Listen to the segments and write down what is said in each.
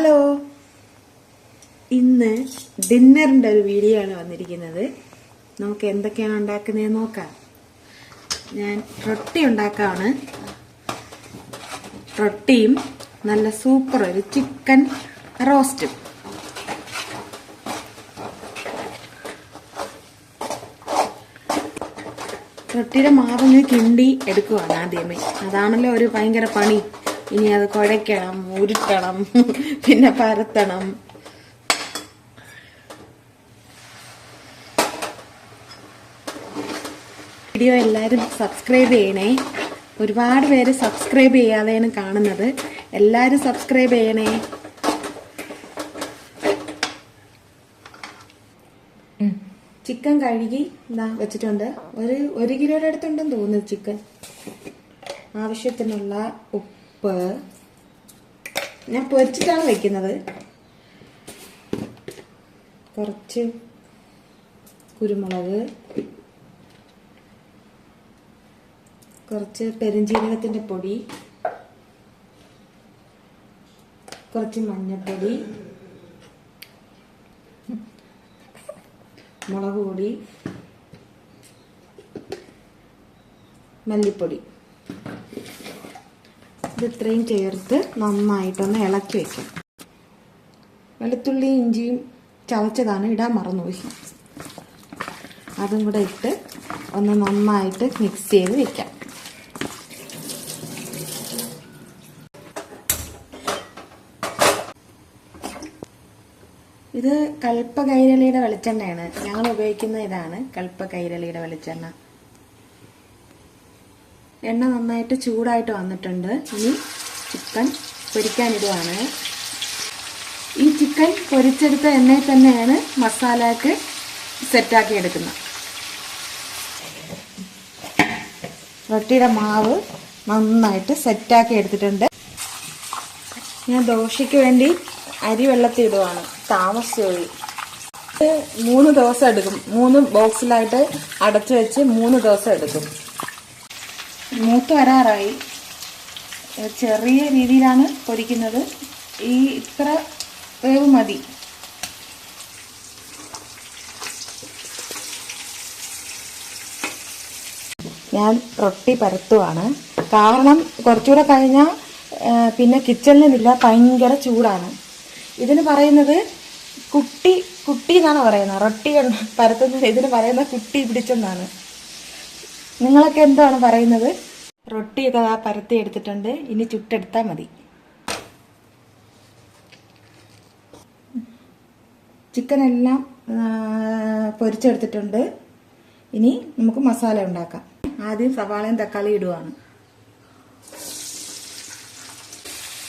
Hello, ഇന്ന് ഡിന്നറിൻ്റെ ഒരു video ആണ് വന്നിരിക്കുന്നത്. നമുക്ക് എന്തൊക്കെയാണ് ഉണ്ടാക്കുന്നതെന്ന് നോക്കാം. ഞാൻ റൊട്ടി ഉണ്ടാക്കാണ്. റൊട്ടിയും നല്ല സൂപ്പർ ഒരു ചിക്കൻ റോസ്റ്റും. റൊട്ടിയുടെ മാവ് കിണ്ടി എടുക്കുവാണ് ആദ്യമേ. അതാണല്ലോ ഒരു ഭയങ്കര പണി. ഇനി അത് കുഴയ്ക്കണം, ഉരുട്ടണം, പിന്നെ പരത്തണം. വീഡിയോ എല്ലാവരും സബ്സ്ക്രൈബ് ചെയ്യണേ. ഒരുപാട് പേര് സബ്സ്ക്രൈബ് ചെയ്യാതെയാണ് കാണുന്നത്. എല്ലാവരും സബ്സ്ക്രൈബ് ചെയ്യണേ. ചിക്കൻ കഴുകി ഇതാ വെച്ചിട്ടുണ്ട്. ഒരു കിലോയുടെ അടുത്തുണ്ടെന്ന് തോന്നുന്നു ചിക്കൻ. ആവശ്യത്തിനുള്ള ഉപ്പ്. ഞാൻ പൊരിച്ചിട്ടാണ് വെക്കുന്നത്. കുറച്ച് കുരുമുളക്, കുറച്ച് പെരുംജീരകത്തിന്റെ പൊടി, കുറച്ച് മഞ്ഞൾപ്പൊടി, മുളക് പൊടി, മല്ലിപ്പൊടി. ഇത്രയും ചേർത്ത് നന്നായിട്ടൊന്ന് ഇളക്കി വെക്കാം. വെളുത്തുള്ളി ഇഞ്ചിയും ചതച്ചതാണ്, ഇടാൻ മറന്നുപോയി. അതും കൂടെ ഇട്ട് ഒന്ന് നന്നായിട്ട് മിക്സ് ചെയ്ത് വെക്കാം. ഇത് കൽപ്പകൈരളിയുടെ വെളിച്ചെണ്ണയാണ്. ഞങ്ങൾ ഉപയോഗിക്കുന്ന ഇതാണ് കൽപ്പകൈരളിയുടെ വെളിച്ചെണ്ണ. എണ്ണ നന്നായിട്ട് ചൂടായിട്ട് വന്നിട്ടുണ്ട്. ഇനി ചിക്കൻ പൊരിക്കാനിടുവാണ്. ഈ ചിക്കൻ പൊരിച്ചെടുത്ത എണ്ണയിൽ തന്നെയാണ് മസാലയ്ക്ക് സെറ്റാക്കി എടുക്കുന്നത്. റൊട്ടിയുടെ മാവ് നന്നായിട്ട് സെറ്റാക്കി എടുത്തിട്ടുണ്ട്. ഞാൻ ദോശയ്ക്ക് വേണ്ടി അരി വെള്ളത്തിൽ ഇടുവാണ്. താമസിച്ചുപോയി. 3 ദിവസം എടുക്കും. 3 ബോക്സിലായിട്ട് അടച്ചു വെച്ച് 3 ദിവസം എടുക്കും. മൂത്ത് വരാറായി. ചെറിയ രീതിയിലാണ് പൊരിക്കുന്നത്. ഇത്ര വേവ് മതി. ഞാൻ റൊട്ടി പരത്തുവാണ്. കാരണം കുറച്ചുകൂടെ കഴിഞ്ഞാൽ പിന്നെ കിച്ചണിലില്ല, ഭയങ്കര ചൂടാണ്. ഇതിന് പറയുന്നത് കുട്ടി എന്നാണ് പറയുന്നത്. റൊട്ടി പരത്തുന്നത് ഇതിന് പറയുന്നത് കുട്ടി പിടിച്ചെന്നാണ്. നിങ്ങളൊക്കെ എന്താണ് പറയുന്നത്? റൊട്ടിയൊക്കെ പരത്തി എടുത്തിട്ടുണ്ട്. ഇനി ചുട്ടെടുത്താൽ മതി. ചിക്കൻ എല്ലാം പൊരിച്ചെടുത്തിട്ടുണ്ട്. ഇനി നമുക്ക് മസാല ഉണ്ടാക്കാം. ആദ്യം സവാളയും തക്കാളിയും ഇടുവാണ്.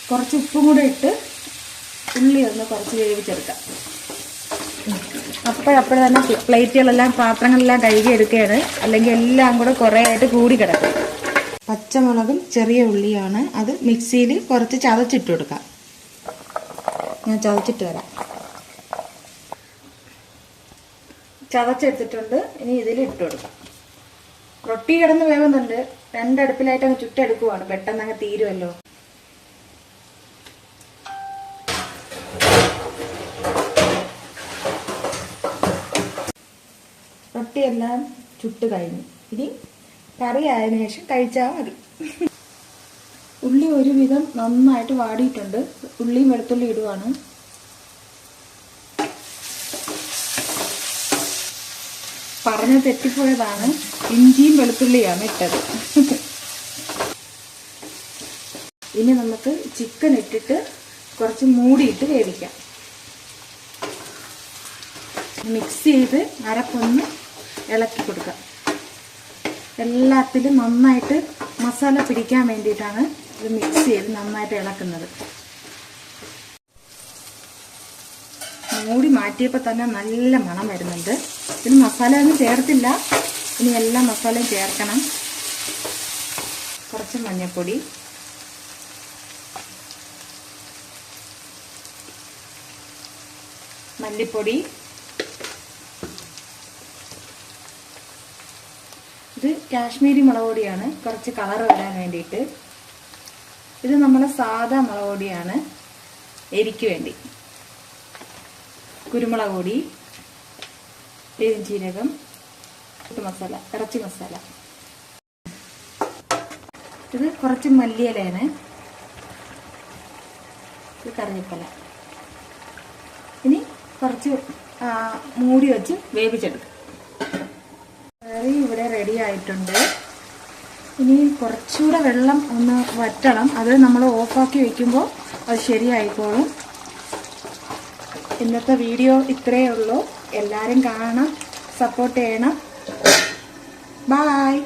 കുറച്ച് ഉപ്പും കൂടെ ഇട്ട് ഉള്ളി ഒന്ന് കുറച്ച് വേവിച്ചെടുക്കാം. അപ്പോഴപ്പോഴെ തന്നെ പ്ലേറ്റുകളെല്ലാം പാത്രങ്ങളെല്ലാം കഴുകി എടുക്കുകയാണ്. അല്ലെങ്കിൽ എല്ലാം കൂടെ കുറേ ആയിട്ട് കൂടി കിടക്കും. പച്ചമുളകും ചെറിയ ഉള്ളിയാണ്. അത് മിക്സിയിൽ കുറച്ച് ചതച്ചിട്ട് കൊടുക്കാം. ഞാൻ ചതച്ചിട്ട് വരാം. ചതച്ചെടുത്തിട്ടുണ്ട്. ഇനി ഇതിൽ ഇട്ട് കൊടുക്കാം. റൊട്ടി കിടന്ന് വേവുന്നുണ്ട്. 2 അടുപ്പിലായിട്ട് അങ്ങ് ചുട്ടെടുക്കുവാണ്. പെട്ടെന്ന് അങ്ങ് തീരുമല്ലോ. റൊട്ടിയെല്ലാം ചുട്ട് കഴിഞ്ഞു. ഇനി കറി ആയതിനു ശേഷം കഴിച്ചാൽ മതി. ഉള്ളി ഒരുവിധം നന്നായിട്ട് വാടിയിട്ടുണ്ട്. ഉള്ളിയും വെളുത്തുള്ളി ഇടുവാണ്. പറഞ്ഞ് തെറ്റിപ്പോയതാണ്. ഇഞ്ചിയും വെളുത്തുള്ളിയാണ് ഇട്ടത്. ഇനി നമുക്ക് ചിക്കൻ ഇട്ടിട്ട് കുറച്ച് മൂടിയിട്ട് വേവിക്കാം. മിക്സ് ചെയ്ത് അരപ്പൊന്ന് ഇളക്കി കൊടുക്കാം. എല്ലാത്തിലും നന്നായിട്ട് മസാല പിടിക്കാൻ വേണ്ടിയിട്ടാണ് ഇത് മിക്സ് ചെയ്ത് നന്നായിട്ട് ഇളക്കുന്നത്. മൂടി മാറ്റിയപ്പോൾ തന്നെ നല്ല മണം വരുന്നുണ്ട്. ഇതിന് മസാലയൊന്നും ചേർത്തില്ല. ഇനി എല്ലാ മസാലയും ചേർക്കണം. കുറച്ച് മഞ്ഞൾപ്പൊടി, മല്ലിപ്പൊടി, ഇത് കാശ്മീരി മുളക് പൊടിയാണ്, കുറച്ച് കളർ വരാൻ വേണ്ടിയിട്ട്. ഇത് നമ്മുടെ സാധാ മുളക് പൊടിയാണ്. എരിക്ക് വേണ്ടി കുരുമുളക് പൊടി, പെരുംജീരകം, മസാല, ഇറച്ചി മസാല. ഇത് കുറച്ച് മല്ലിയിലയാണ്, ഇത് കറിവേപ്പില. ഇനി കുറച്ച് മൂടി വെച്ച് വേവിച്ചെടുക്കും. കറി ഇവിടെ റെഡി ആയിട്ടുണ്ട്. ഇനി കുറച്ചുകൂടെ വെള്ളം ഒന്ന് വറ്റണം. അത് നമ്മൾ ഓഫാക്കി വെക്കുമ്പോൾ അത് ശരിയായിക്കോളും. ഇന്നത്തെ വീഡിയോ ഇത്രയേ ഉള്ളൂ. എല്ലാവരും കാണണം, സപ്പോർട്ട് ചെയ്യണം. ബായ്.